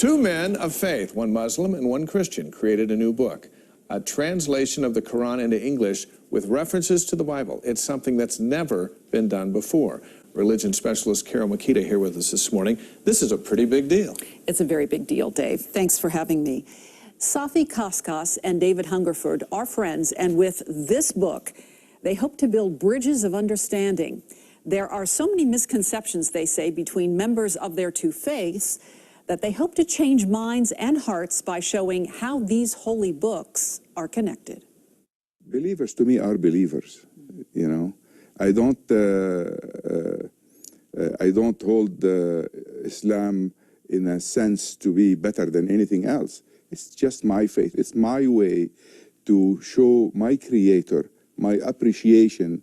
Two men of faith, one Muslim and one Christian, created a new book, a translation of the Quran into English with references to the Bible. It's something that's never been done before. Religion specialist Carol Makita here with us this morning. This is a pretty big deal. It's a very big deal, Dave. Thanks for having me. Safi Kaskas and David Hungerford are friends, and with this book, they hope to build bridges of understanding. There are so many misconceptions, they say, between members of their two faiths that they hope to change minds and hearts by showing how these holy books are connected. Believers to me are believers, you know. I don't hold Islam in a sense to be better than anything else. It's just my faith. It's my way to show my Creator my appreciation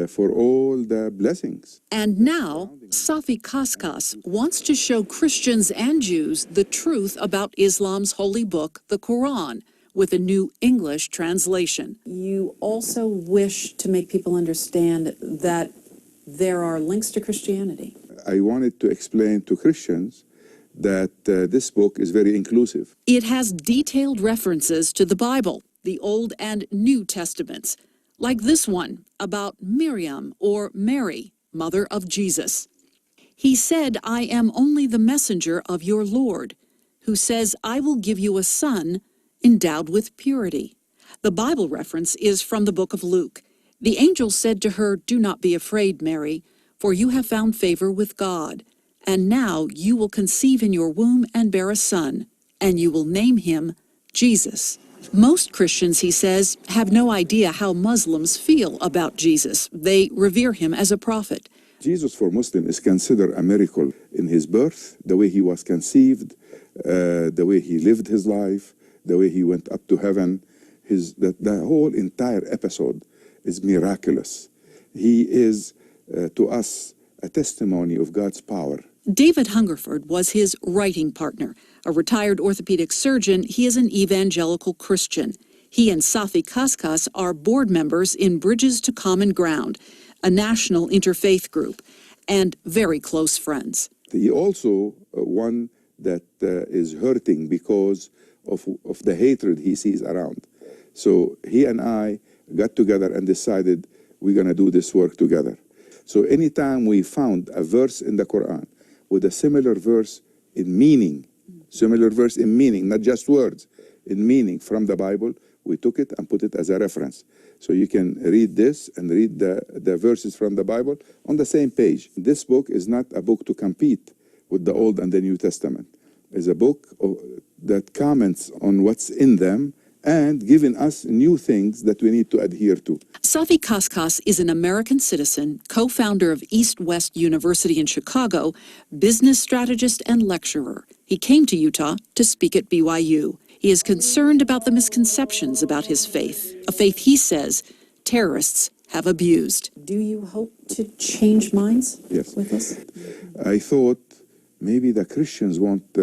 for all the blessings. And now, Safi Kaskas wants to show Christians and Jews the truth about Islam's holy book, the Quran, with a new English translation. You also wish to make people understand that there are links to Christianity. I wanted to explain to Christians that this book is very inclusive. It has detailed references to the Bible, the Old and New Testaments, like this one about Miriam or Mary, mother of Jesus. He said, "I am only the messenger of your Lord, who says, I will give you a son endowed with purity." The Bible reference is from the book of Luke. The angel said to her, "Do not be afraid, Mary, for you have found favor with God. And now you will conceive in your womb and bear a son, and you will name him Jesus." Most Christians, he says, have no idea how Muslims feel about Jesus. They revere him as a prophet. Jesus for Muslims is considered a miracle in his birth, the way he was conceived, the way he lived his life, the way he went up to heaven. The whole entire episode is miraculous. He is, to us, a testimony of God's power. David Hungerford was his writing partner. A retired orthopedic surgeon, he is an evangelical Christian. He and Safi Kaskas are board members in Bridges to Common Ground, a national interfaith group, and very close friends. He also one that is hurting because of the hatred he sees around. So he and I got together and decided we're going to do this work together. So anytime we found a verse in the Quran with a similar verse in meaning, not just words, in meaning from the Bible, we took it and put it as a reference. So you can read this and read the verses from the Bible on the same page. This book is not a book to compete with the Old and the New Testament. It's a book that comments on what's in them and giving us new things that we need to adhere to. Safi Kaskas is an American citizen, co-founder of East West University in Chicago, business strategist and lecturer. He came to Utah to speak at BYU. He is concerned about the misconceptions about his faith, a faith he says terrorists have abused. Do you hope to change minds with this? I thought maybe the Christians won't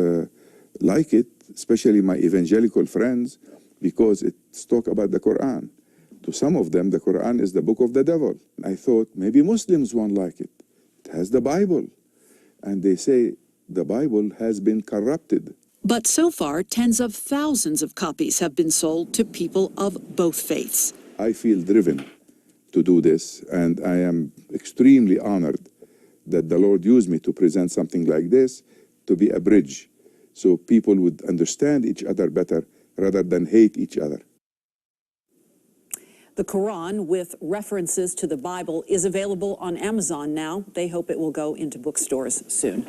like it, especially my evangelical friends, because it's talk about the Quran. To some of them, the Quran is the book of the devil. I thought maybe Muslims won't like it. It has the Bible. And they say the Bible has been corrupted. But so far, tens of thousands of copies have been sold to people of both faiths. I feel driven to do this, and I am extremely honored that the Lord used me to present something like this, to be a bridge, so people would understand each other better rather than hate each other. The Quran, with references to the Bible, is available on Amazon now. They hope it will go into bookstores soon.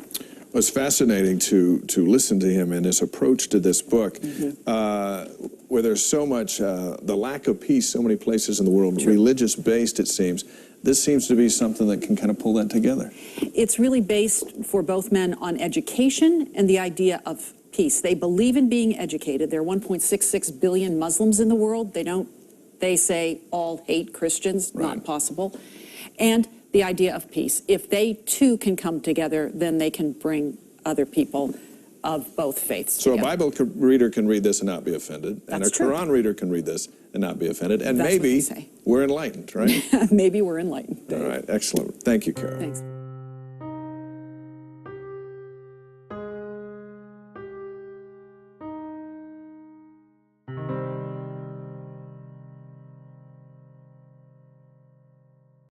It was fascinating to listen to him and his approach to this book, where there's so much, the lack of peace so many places in the world, religious-based it seems. This seems to be something that can kind of pull that together. It's really based for both men on education and the idea of peace. They believe in being educated. There are 1.66 billion Muslims in the world. They say all hate Christians, not possible. And the idea of peace. If they too can come together, then they can bring other people of both faiths together. So a Bible reader can read this and not be offended, and a Quran reader can read this and not be offended, and maybe we're enlightened, right? Maybe we're enlightened. All right, excellent. Thank you, Carol. Thanks.